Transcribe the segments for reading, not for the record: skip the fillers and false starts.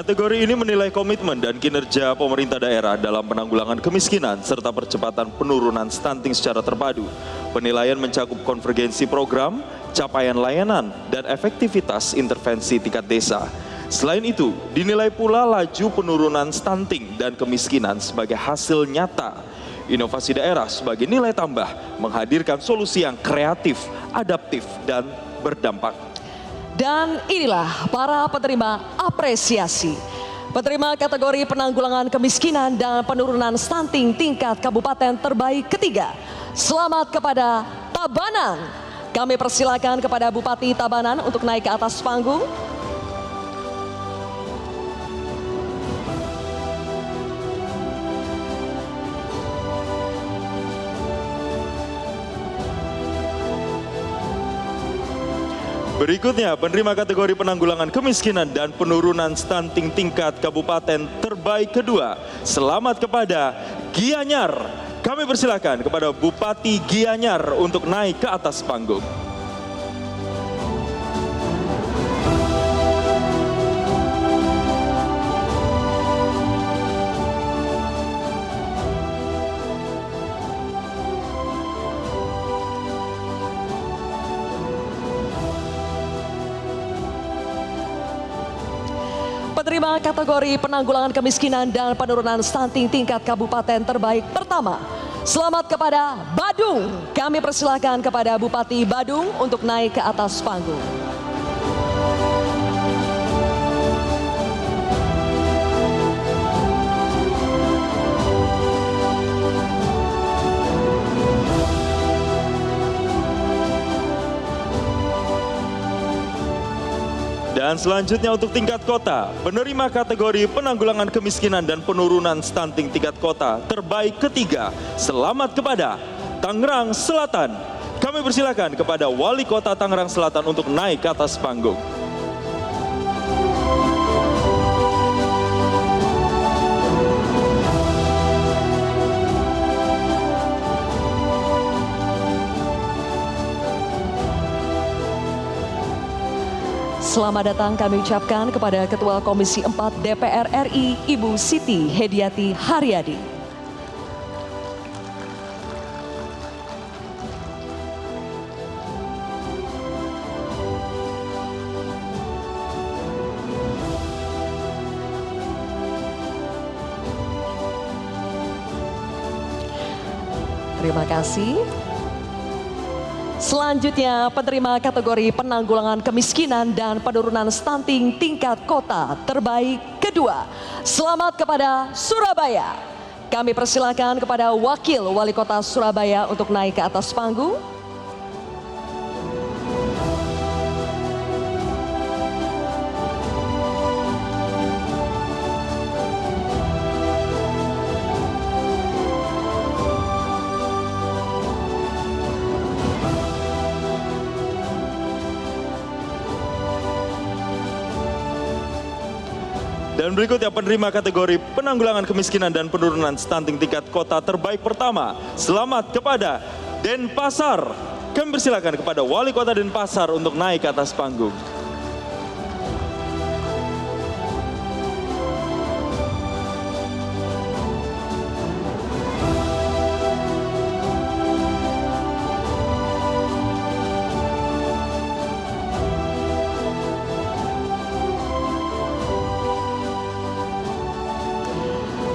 Kategori ini menilai komitmen dan kinerja pemerintah daerah dalam penanggulangan kemiskinan serta percepatan penurunan stunting secara terpadu. Penilaian mencakup konvergensi program, capaian layanan, dan efektivitas intervensi tingkat desa. Selain itu, dinilai pula laju penurunan stunting dan kemiskinan sebagai hasil nyata. Inovasi daerah sebagai nilai tambah menghadirkan solusi yang kreatif, adaptif, dan berdampak. Dan inilah para penerima apresiasi. Penerima kategori penanggulangan kemiskinan dan penurunan stunting tingkat kabupaten terbaik ketiga. Selamat kepada Tabanan. Kami persilakan kepada Bupati Tabanan untuk naik ke atas panggung. Berikutnya, penerima kategori penanggulangan kemiskinan dan penurunan stunting tingkat kabupaten terbaik kedua. Selamat kepada Gianyar. Kami persilakan kepada Bupati Gianyar untuk naik ke atas panggung. Penerima kategori penanggulangan kemiskinan dan penurunan stunting tingkat kabupaten terbaik pertama. Selamat kepada Badung. Kami persilakan kepada Bupati Badung untuk naik ke atas panggung. Dan selanjutnya untuk tingkat kota, penerima kategori penanggulangan kemiskinan dan penurunan stunting tingkat kota terbaik ketiga. Selamat kepada Tangerang Selatan. Kami persilakan kepada Wali Kota Tangerang Selatan untuk naik ke atas panggung. Selamat datang kami ucapkan kepada Ketua Komisi 4 DPR RI, Ibu Siti Hediati Haryadi. Terima kasih. Selanjutnya, penerima kategori penanggulangan kemiskinan dan penurunan stunting tingkat kota terbaik kedua. Selamat kepada Surabaya. Kami persilakan kepada Wakil Wali Kota Surabaya untuk naik ke atas panggung. Dan berikutnya penerima kategori penanggulangan kemiskinan dan penurunan stunting tingkat kota terbaik pertama. Selamat kepada Denpasar. Kami persilakan kepada Wali Kota Denpasar untuk naik ke atas panggung.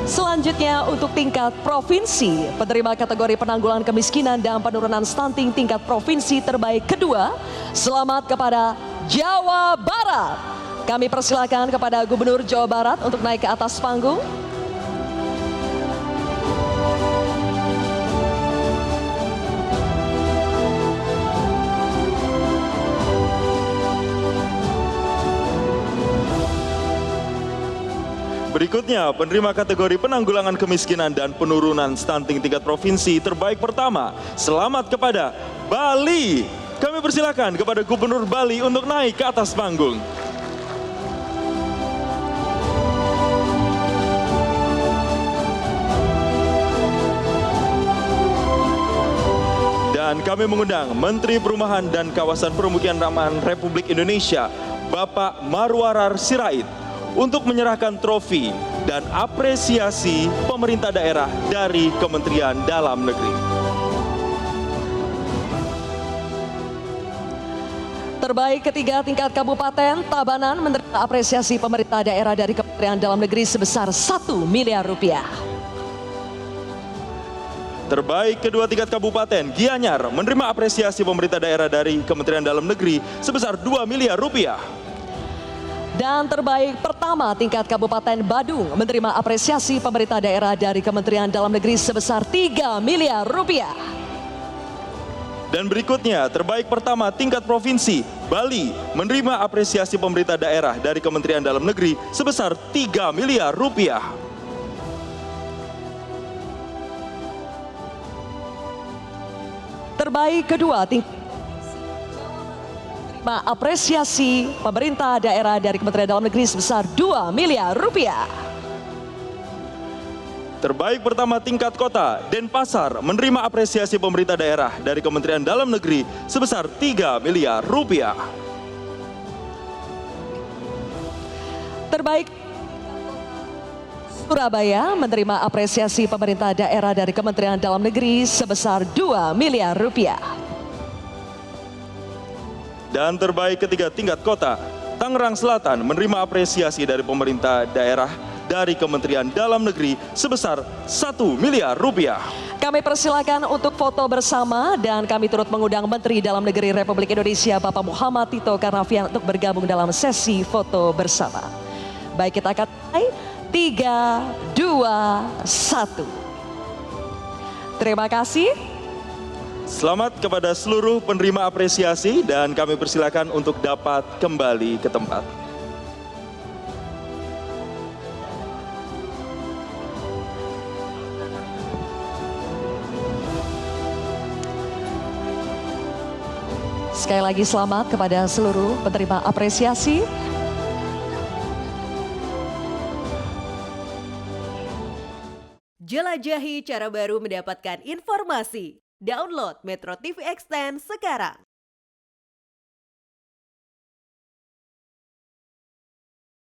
Selanjutnya untuk tingkat provinsi, penerima kategori penanggulangan kemiskinan dan penurunan stunting tingkat provinsi terbaik kedua. Selamat kepada Jawa Barat. Kami persilakan kepada Gubernur Jawa Barat untuk naik ke atas panggung. Berikutnya, penerima kategori penanggulangan kemiskinan dan penurunan stunting tingkat provinsi terbaik pertama. Selamat kepada Bali. Kami persilakan kepada Gubernur Bali untuk naik ke atas panggung. Dan kami mengundang Menteri Perumahan dan Kawasan Permukiman Rakyat Republik Indonesia, Bapak Marwarar Sirait, untuk menyerahkan trofi dan apresiasi pemerintah daerah dari Kementerian Dalam Negeri. Terbaik ketiga tingkat kabupaten, Tabanan menerima apresiasi pemerintah daerah dari Kementerian Dalam Negeri sebesar 1 miliar rupiah. Terbaik kedua tingkat kabupaten, Gianyar menerima apresiasi pemerintah daerah dari Kementerian Dalam Negeri sebesar 2 miliar rupiah. Dan terbaik pertama tingkat Kabupaten Badung menerima apresiasi pemerintah daerah dari Kementerian Dalam Negeri sebesar 3 miliar rupiah. Dan berikutnya, terbaik pertama tingkat provinsi, Bali menerima apresiasi pemerintah daerah dari Kementerian Dalam Negeri sebesar 3 miliar rupiah. Terbaik kedua tingkat menerima apresiasi pemerintah daerah dari Kementerian Dalam Negeri sebesar 2 miliar rupiah. Terbaik pertama tingkat kota, Denpasar menerima apresiasi pemerintah daerah dari Kementerian Dalam Negeri sebesar 3 miliar rupiah. Terbaik Surabaya menerima apresiasi pemerintah daerah dari Kementerian Dalam Negeri sebesar 2 miliar rupiah. Dan terbaik ketiga tingkat kota, Tangerang Selatan menerima apresiasi dari pemerintah daerah dari Kementerian Dalam Negeri sebesar 1 miliar rupiah. Kami persilakan untuk foto bersama dan kami turut mengundang Menteri Dalam Negeri Republik Indonesia Bapak Muhammad Tito Karnavian untuk bergabung dalam sesi foto bersama. Baik, kita akan mulai. 3, 2, 1. Terima kasih. Selamat kepada seluruh penerima apresiasi dan kami persilakan untuk dapat kembali ke tempat. Sekali lagi selamat kepada seluruh penerima apresiasi. Jelajahi cara baru mendapatkan informasi. Download Metro TV Extend sekarang.